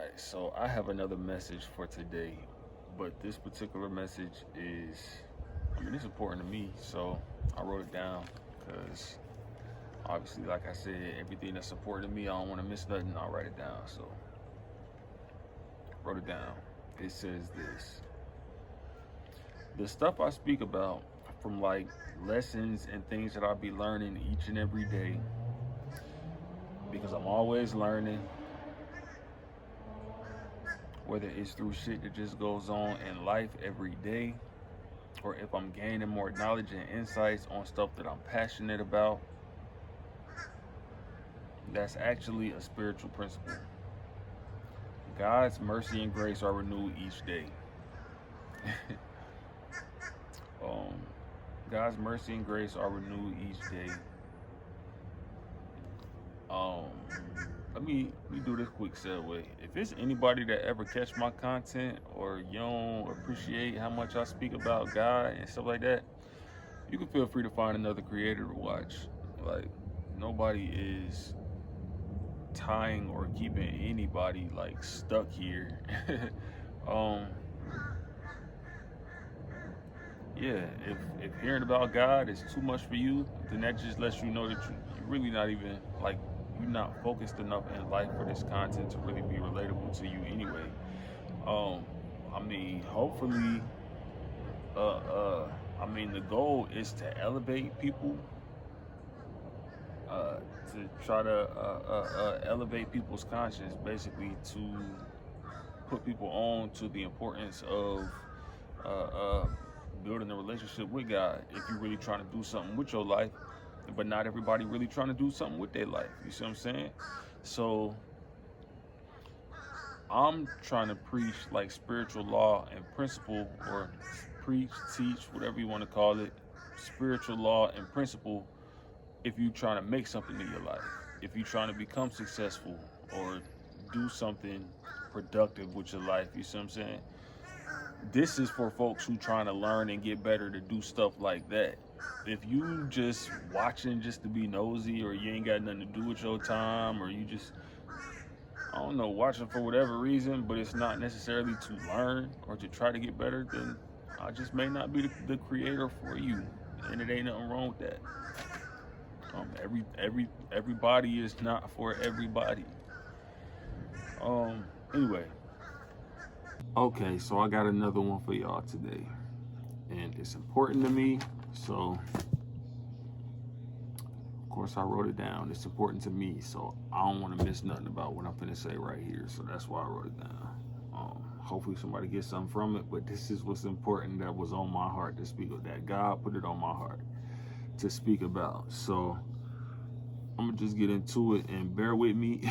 Alright, so I have another message for today, but this particular message is, it's important to me, so I wrote it down because obviously, like I said, everything that's important to me, I don't want to miss nothing. I'll write it down. So, wrote it down. It says this: the stuff I speak about, from like lessons and things that I'll be learning each and every day, because I'm always learning, whether it's through shit that just goes on in life every day, or if I'm gaining more knowledge and insights on stuff that I'm passionate about. That's actually a spiritual principle. God's mercy and grace are renewed each day. um, God's mercy and grace are renewed each day. Um, let me do this quick segue. If it's anybody that ever catch my content or you don't appreciate how much I speak about God and stuff like that, you can feel free to find another creator to watch. Like, nobody is tying or keeping anybody like stuck here. um yeah, if hearing about God is too much for you, then that just lets you know that you're really not even like, you're not focused enough in life for this content to really be relatable to you anyway. um Hopefully, uh uh the goal is to elevate people, uh to try to elevate people's conscience, basically to put people on to the importance of uh, uh, building a relationship with God. If you're really trying to do something with your life, but not everybody really trying to do something with their life. You see what I'm saying? So I'm trying to preach like spiritual law and principle, or preach, teach, whatever you want to call it, spiritual law and principle. If you're trying to make something in your life, if you're trying to become successful or do something productive with your life, you see what I'm saying? This is for folks who trying to learn and get better to do stuff like that. If you just watching just to be nosy, or you ain't got nothing to do with your time, or you just, I don't know, watching for whatever reason, but it's not necessarily to learn or to try to get better, then I just may not be the creator for you, and it ain't nothing wrong with that. Everybody is not for everybody. Anyway, okay, so I got another one for y'all today, and it's important to me. So, of course, I wrote it down. It's important to me, so I don't want to miss nothing about what I'm finna say right here. So that's why I wrote it down. Hopefully, somebody gets something from it. But this is what's important, that was on my heart to speak of. That God put it on my heart to speak about. So I'm gonna just get into it, and bear with me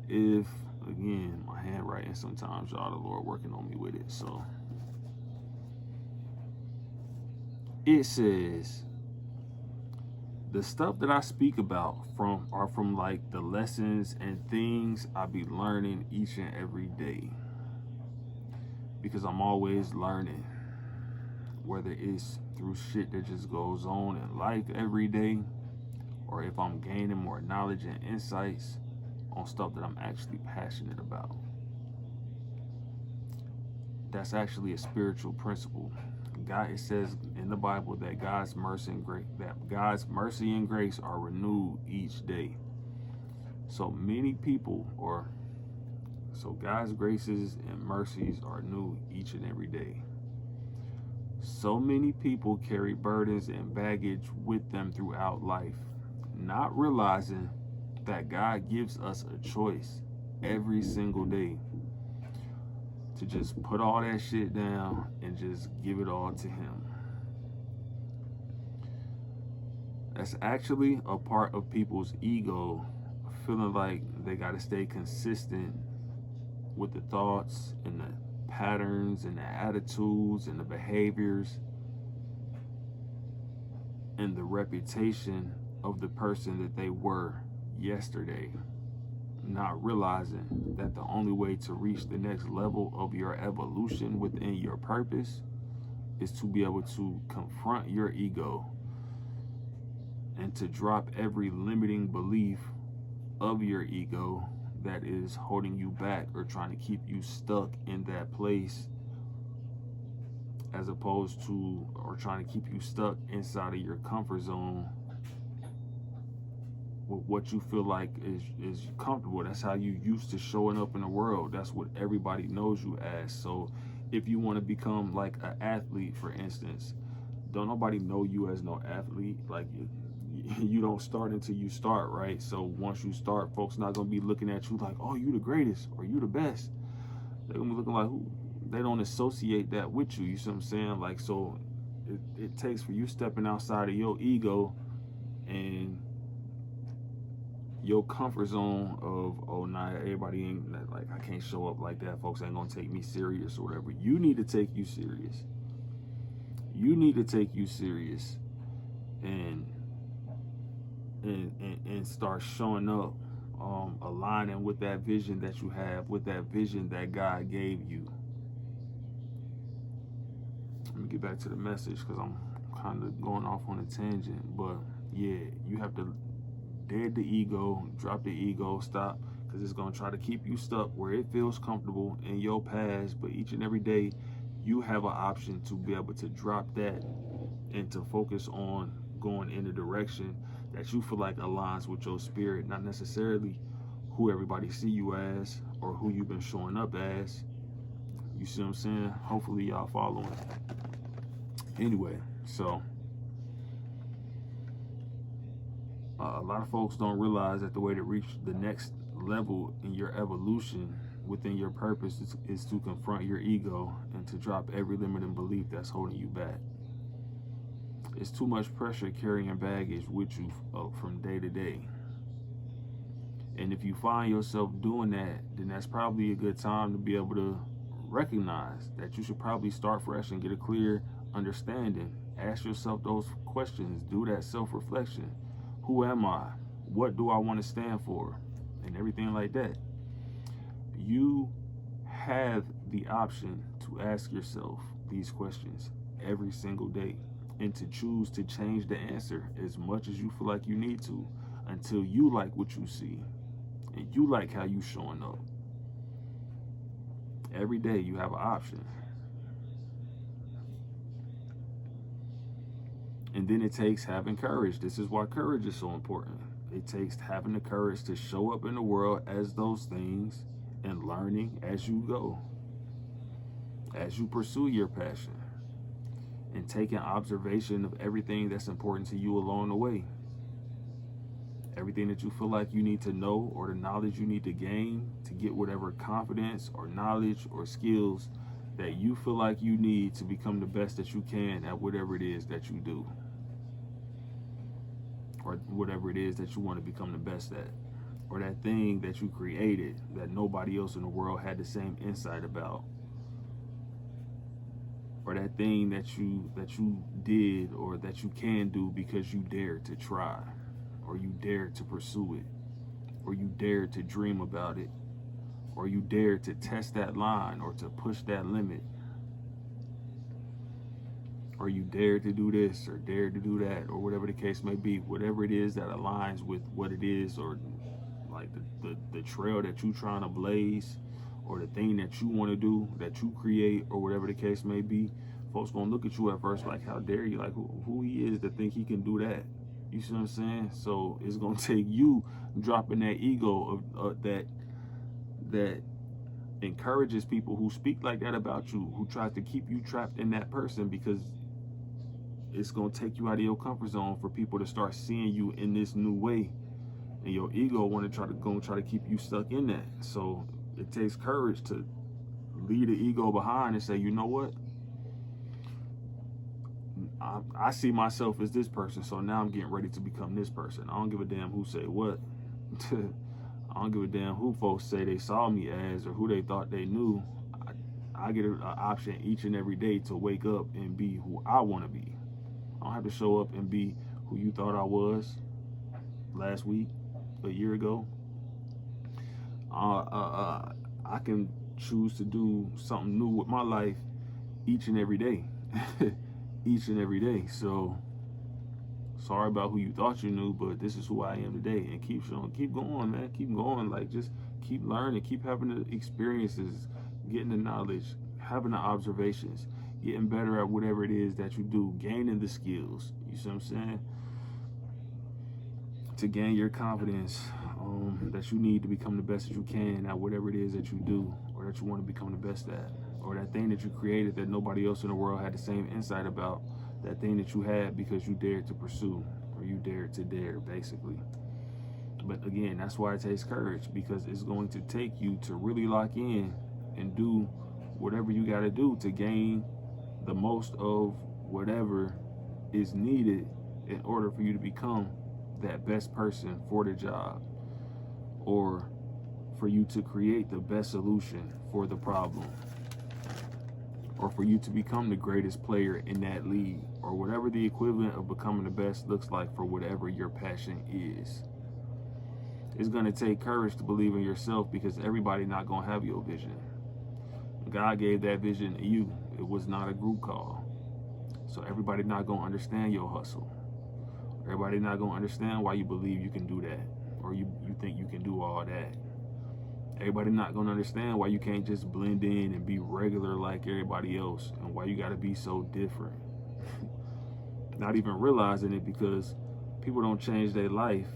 if, again, my handwriting sometimes, y'all, the Lord working on me with it. So it says, the stuff that I speak about are from like the lessons and things I be learning each and every day, because I'm always learning, whether it's through shit that just goes on in life every day, or if I'm gaining more knowledge and insights on stuff that I'm actually passionate about. That's actually a spiritual principle. God, it says in the Bible that God's mercy and grace are renewed each day. So many people, so God's graces and mercies are new each and every day. So many people carry burdens and baggage with them throughout life, not realizing that God gives us a choice every single day to just put all that shit down and just give it all to Him. That's actually a part of people's ego, feeling like they got to stay consistent with the thoughts and the patterns and the attitudes and the behaviors and the reputation of the person that they were yesterday, not realizing that the only way to reach the next level of your evolution within your purpose is to be able to confront your ego and to drop every limiting belief of your ego that is holding you back or trying to keep you stuck in that place, as opposed to, or trying to keep you stuck inside of your comfort zone with what you feel like is comfortable. That's how you used to showing up in the world. That's what everybody knows you as. So if you want to become like an athlete, for instance, don't nobody know you as no athlete. Like you don't start until you start, right? So once you start, folks not gonna be looking at you like, oh, you the greatest or you the best. They're gonna be looking like, who? They don't associate that with you. You see what I'm saying? Like, so it takes for you stepping outside of your ego and your comfort zone of, oh nah, everybody ain't, like, I can't show up like that, folks ain't gonna take me serious or whatever. You need to take you serious. You need to take you serious and start showing up, aligning with that vision that you have, with that vision that God gave you. Let me get back to the message because I'm kind of going off on a tangent. But yeah, you have to dead the ego, drop the ego, stop, because it's going to try to keep you stuck where it feels comfortable in your past. But each and every day, you have an option to be able to drop that and to focus on going in the direction that you feel like aligns with your spirit, not necessarily who everybody see you as or who you've been showing up as. You see what I'm saying? Hopefully y'all following. Anyway, so a lot of folks don't realize that the way to reach the next level in your evolution within your purpose is to confront your ego and to drop every limiting belief that's holding you back. It's too much pressure carrying baggage with you from day to day. And if you find yourself doing that, then that's probably a good time to be able to recognize that you should probably start fresh and get a clear understanding. Ask yourself those questions. Do that self-reflection. Who am I? What do I want to stand for? And everything like that. You have the option to ask yourself these questions every single day and to choose to change the answer as much as you feel like you need to until you like what you see and you like how you showing up. Every day you have an option. And then it takes having courage. This is why courage is so important. It takes having the courage to show up in the world as those things and learning as you go, as you pursue your passion, and taking observation of everything that's important to you along the way. Everything that you feel like you need to know or the knowledge you need to gain to get whatever confidence or knowledge or skills that you feel like you need to become the best that you can at whatever it is that you do, or whatever it is that you want to become the best at, or that thing that you created that nobody else in the world had the same insight about, or that thing that you did or that you can do because you dared to try, or you dared to pursue it, or you dared to dream about it, or you dared to test that line or to push that limit, or you dared to do this or dared to do that, or whatever the case may be. Whatever it is that aligns with what it is, or like the trail that you trying to blaze, or the thing that you want to do, that you create, or whatever the case may be, folks gonna look at you at first like, how dare you, like who he is to think he can do that. You see what I'm saying? So it's gonna take you dropping that ego of that encourages people who speak like that about you, who tries to keep you trapped in that person, because it's gonna take you out of your comfort zone for people to start seeing you in this new way, and your ego want to try to keep you stuck in that. So it takes courage to leave the ego behind and say, you know what? I see myself as this person, so now I'm getting ready to become this person. I don't give a damn who say what. I don't give a damn who folks say they saw me as or who they thought they knew. I get an option each and every day to wake up and be who I want to be. I don't have to show up and be who you thought I was last week, a year ago. I can choose to do something new with my life each and every day. Each and every day. So sorry about who you thought you knew, but this is who I am today. And keep going, man. Keep going. Like, just Keep learning, keep having the experiences, getting the knowledge, having the observations, getting better at whatever it is that you do, gaining the skills. You see what I'm saying? To gain your confidence that you need to become the best that you can at whatever it is that you do, or that you want to become the best at, or that thing that you created that nobody else in the world had the same insight about, that thing that you had because you dared to pursue, or you dared to dare, basically. But again, that's why it takes courage, because it's going to take you to really lock in and do whatever you got to do to gain the most of whatever is needed in order for you to become that best person for the job, or for you to create the best solution for the problem, or for you to become the greatest player in that league, or whatever the equivalent of becoming the best looks like for whatever your passion is. It's going to take courage to believe in yourself, because everybody's not going to have your vision. God gave that vision to you. It was not a group call. So everybody's not going to understand your hustle. Everybody's not going to understand why you believe you can do that, or you think you can do all that. Everybody's not going to understand why you can't just blend in and be regular like everybody else, and why you got to be so different. Not even realizing it, because people don't change their life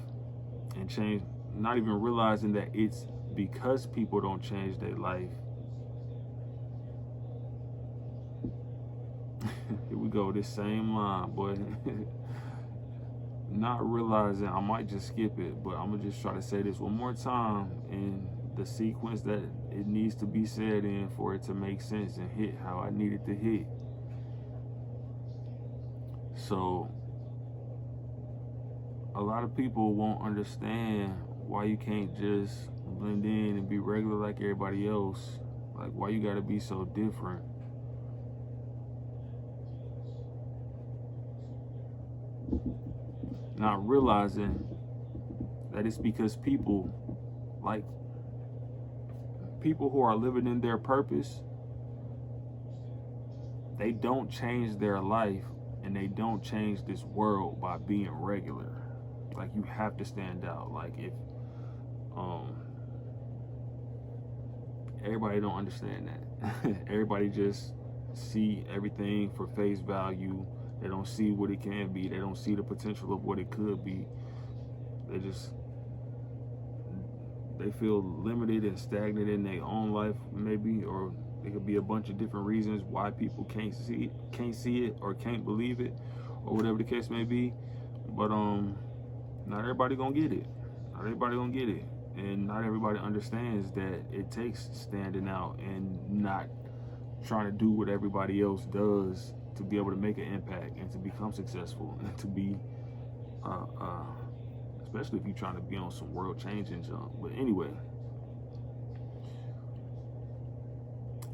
and change, not even realizing that it's because people don't change their life. Here we go, this same line, boy. Not realizing, I might just skip it, but I'm gonna just try to say this one more time in the sequence that it needs to be said in for it to make sense and hit how I need it to hit. So a lot of people won't understand why you can't just blend in and be regular like everybody else. Like, why you gotta be so different. Not realizing that it's because people who are living in their purpose, they don't change their life and they don't change this world by being regular. Like, you have to stand out. Like, if everybody don't understand that. Everybody just see everything for face value. They don't see what it can be. They don't see the potential of what it could be. They feel limited and stagnant in their own life, maybe, or it could be a bunch of different reasons why people can't see it, or can't believe it, or whatever the case may be. But not everybody gonna get it. Not everybody gonna get it, and not everybody understands that it takes standing out and not trying to do what everybody else does to be able to make an impact and to become successful, and to be especially if you're trying to be on some world changing junk. But anyway,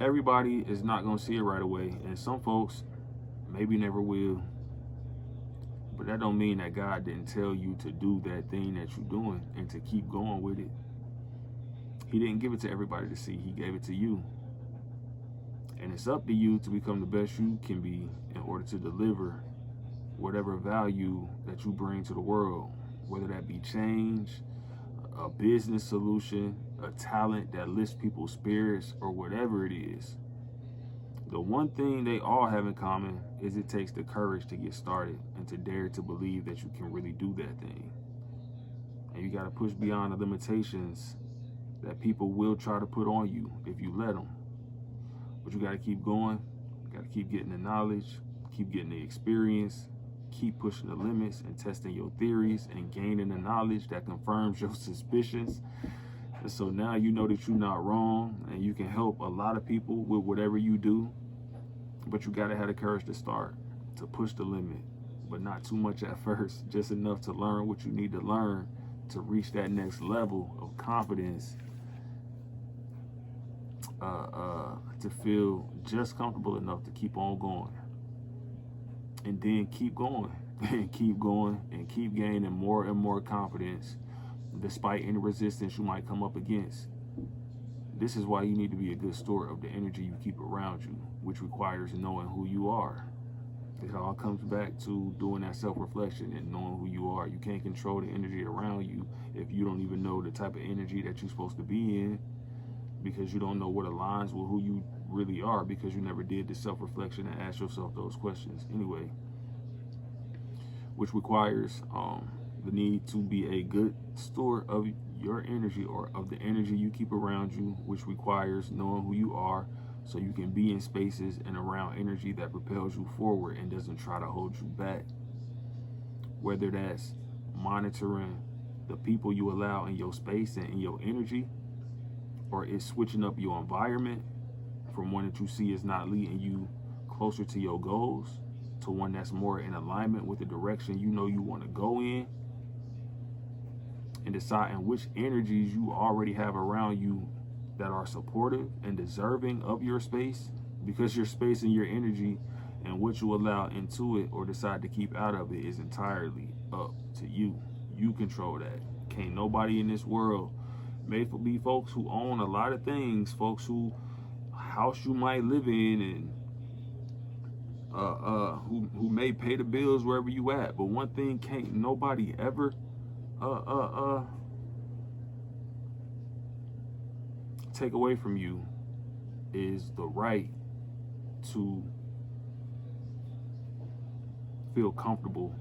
everybody is not going to see it right away, and some folks maybe never will. But that don't mean that God didn't tell you to do that thing that you're doing and to keep going with it. He didn't give it to everybody to see. He gave it to you. And it's up to you to become the best you can be in order to deliver whatever value that you bring to the world, whether that be change, a business solution, a talent that lifts people's spirits, or whatever it is. The one thing they all have in common is it takes the courage to get started and to dare to believe that you can really do that thing. And you got to push beyond the limitations that people will try to put on you if you let them. But you got to keep going. You got to keep getting the knowledge, keep getting the experience, keep pushing the limits and testing your theories and gaining the knowledge that confirms your suspicions. And so now you know that you're not wrong, and you can help a lot of people with whatever you do. But you got to have the courage to start, to push the limit, but not too much at first, just enough to learn what you need to learn to reach that next level of confidence, to feel just comfortable enough to keep on going. And then keep going and keep going and keep gaining more and more confidence despite any resistance you might come up against. This is why you need to be a good steward of the energy you keep around you, which requires knowing who you are. It all comes back to doing that self-reflection and knowing who you are. You can't control the energy around you if you don't even know the type of energy that you're supposed to be in, because you don't know what aligns with who you really are, because you never did the self-reflection and ask yourself those questions anyway, which requires the need to be a good steward of your energy, or of the energy you keep around you, which requires knowing who you are so you can be in spaces and around energy that propels you forward and doesn't try to hold you back. Whether that's monitoring the people you allow in your space and in your energy, or it's switching up your environment from one that you see is not leading you closer to your goals to one that's more in alignment with the direction you know you want to go in, and deciding which energies you already have around you that are supportive and deserving of your space, because your space and your energy and what you allow into it or decide to keep out of it is entirely up to you. You control that. Can't nobody in this world, may be folks who own a lot of things, folks who house you might live in, and who may pay the bills wherever you at, but one thing can't nobody ever take away from you is the right to feel comfortable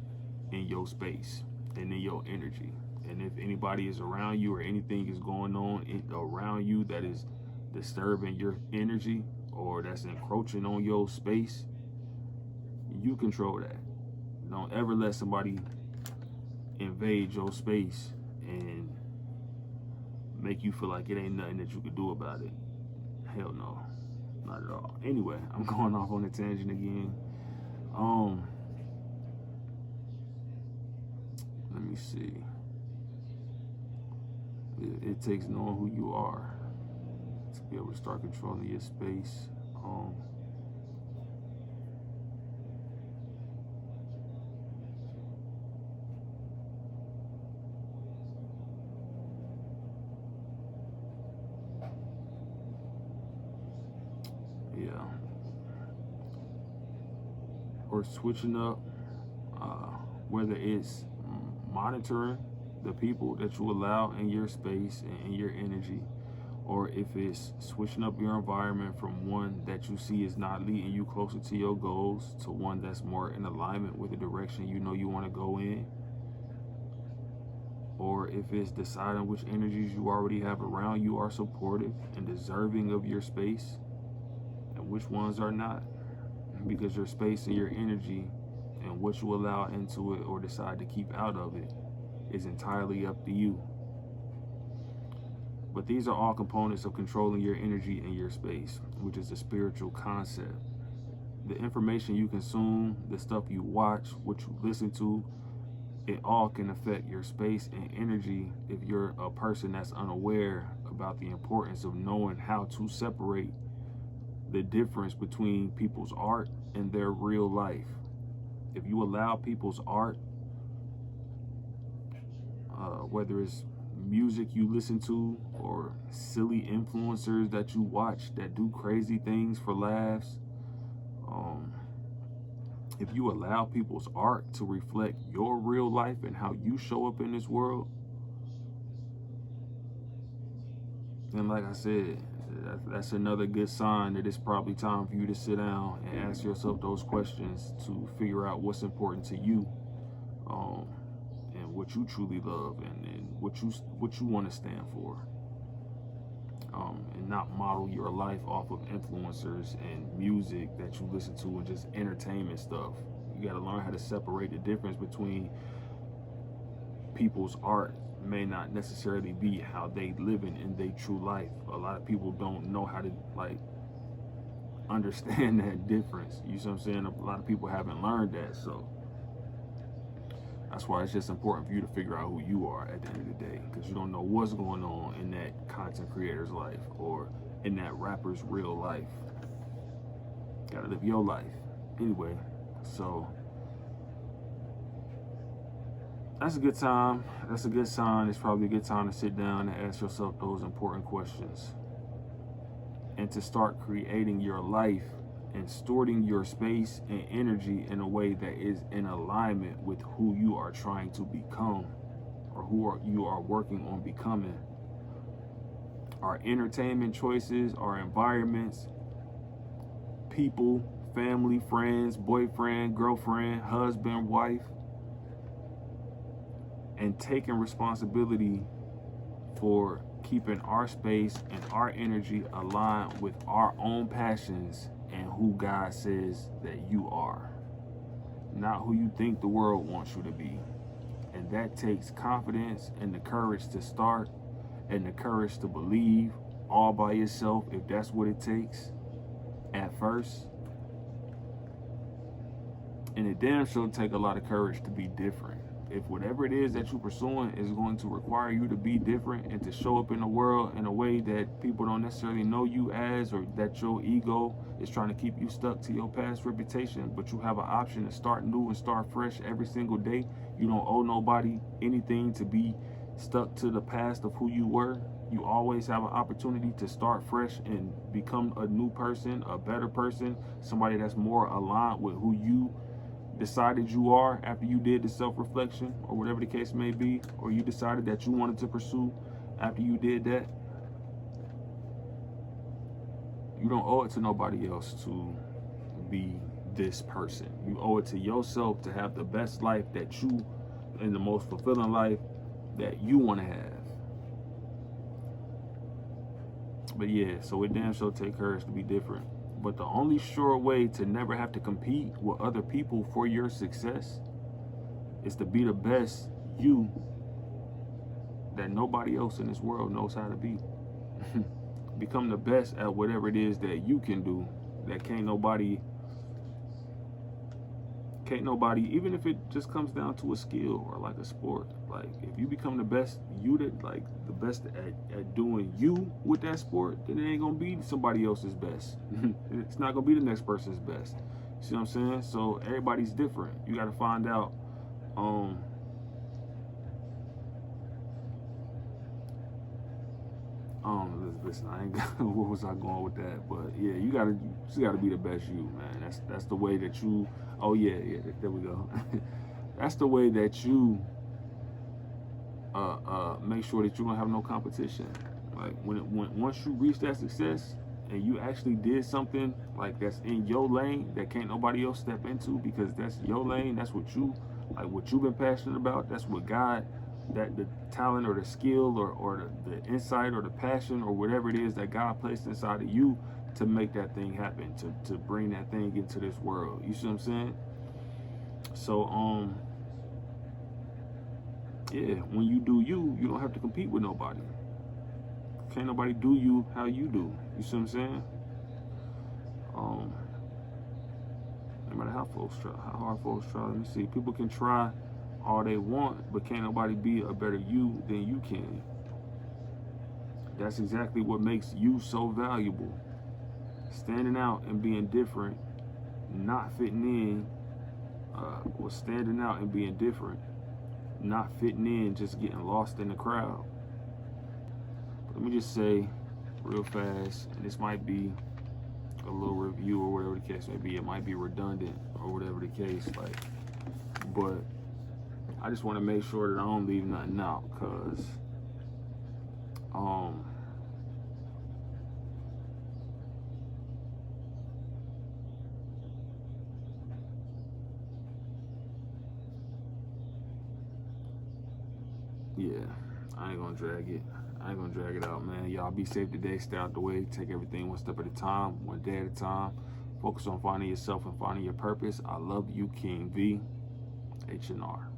in your space and in your energy. And if anybody is around you or anything is going on around you that is disturbing your energy or that's encroaching on your space, you control that. Don't ever let somebody invade your space and make you feel like it ain't nothing that you could do about it. Hell no, not at all. Anyway, I'm going off on a tangent again. Let me see. It takes knowing who you are to be able to start controlling your space. Yeah. Or switching up, whether it's monitoring the people that you allow in your space and in your energy, or if it's switching up your environment from one that you see is not leading you closer to your goals to one that's more in alignment with the direction you know you want to go in, or if it's deciding which energies you already have around you are supportive and deserving of your space and which ones are not, because your space and your energy and what you allow into it or decide to keep out of it is entirely up to you. But these are all components of controlling your energy and your space, which is a spiritual concept. The information you consume, the stuff you watch, what you listen to, it all can affect your space and energy if you're a person that's unaware about the importance of knowing how to separate the difference between people's art and their real life. If you allow people's art, whether it's music you listen to or silly influencers that you watch that do crazy things for laughs, if you allow people's art to reflect your real life and how you show up in this world, then like I said, that's another good sign that it's probably time for you to sit down and ask yourself those questions to figure out what's important to you, and what you truly love, and what you want to stand for, and not model your life off of influencers and music that you listen to and just entertainment stuff. You got to learn how to separate the difference between people's art may not necessarily be how they living in their true life. A lot of people don't know how to understand that difference. You see what I'm saying? A lot of people haven't learned that, so that's why it's just important for you to figure out who you are at the end of the day, because you don't know what's going on in that content creator's life or in that rapper's real life. Gotta live your life. Anyway, so that's a good time. That's a good sign. It's probably a good time to sit down and ask yourself those important questions and to start creating your life and stewarding your space and energy in a way that is in alignment with who you are trying to become, or you are working on becoming. Our entertainment choices, our environments, people, family, friends, boyfriend, girlfriend, husband, wife, and taking responsibility for keeping our space and our energy aligned with our own passions and who God says that you are, not who you think the world wants you to be. And that takes confidence and the courage to start and the courage to believe all by yourself, if that's what it takes at first. And it damn sure take a lot of courage to be different. If whatever it is that you're pursuing is going to require you to be different and to show up in the world in a way that people don't necessarily know you as, or that your ego is trying to keep you stuck to your past reputation, but you have an option to start new and start fresh every single day. You don't owe nobody anything to be stuck to the past of who you were. You always have an opportunity to start fresh and become a new person, a better person, somebody that's more aligned with who you decided you are after you did the self-reflection, or whatever the case may be, or you decided that you wanted to pursue after you did that. You don't owe it to nobody else to be this person. You owe it to yourself to have the best life that you, and the most fulfilling life that you want to have. But yeah, so it damn sure take courage to be different. But the only sure way to never have to compete with other people for your success is to be the best you that nobody else in this world knows how to be. Become the best at whatever it is that you can do, that can't nobody, even if it just comes down to a skill or like a sport. Like, if you become the best you, that like the best at doing you with that sport, then it ain't gonna be somebody else's best. It's not gonna be the next person's best. See what I'm saying? So everybody's different. You gotta find out listen, I ain't got where was I going with that? But yeah, you gotta be the best you, man. That's the way that you, oh yeah, there we go. That's the way that you make sure that you don't have no competition. Like once you reach that success and you actually did something like that's in your lane that can't nobody else step into, because that's your lane, that's what you like, what you've been passionate about, that's what God, that the talent or the skill or the insight or the passion or whatever it is that God placed inside of you to make that thing happen, to bring that thing into this world. You see what I'm saying? So yeah, when you do you don't have to compete with nobody. Can't nobody do you how you do. You see what I'm saying? No matter how hard folks try, let me see. People can try all they want, but can't nobody be a better you than you can. That's exactly what makes you so valuable. Standing out and being different, not fitting in, or standing out and being different, not fitting in, just getting lost in the crowd. But let me just say real fast, and this might be a little review or whatever the case may be. It might be redundant or whatever the case, like, but I just want to make sure that I don't leave nothing out, because yeah, I ain't gonna drag it out, man. Y'all be safe today. Stay out the way. Take everything one step at a time, one day at a time. Focus on finding yourself and finding your purpose. I love you, King V. H&R.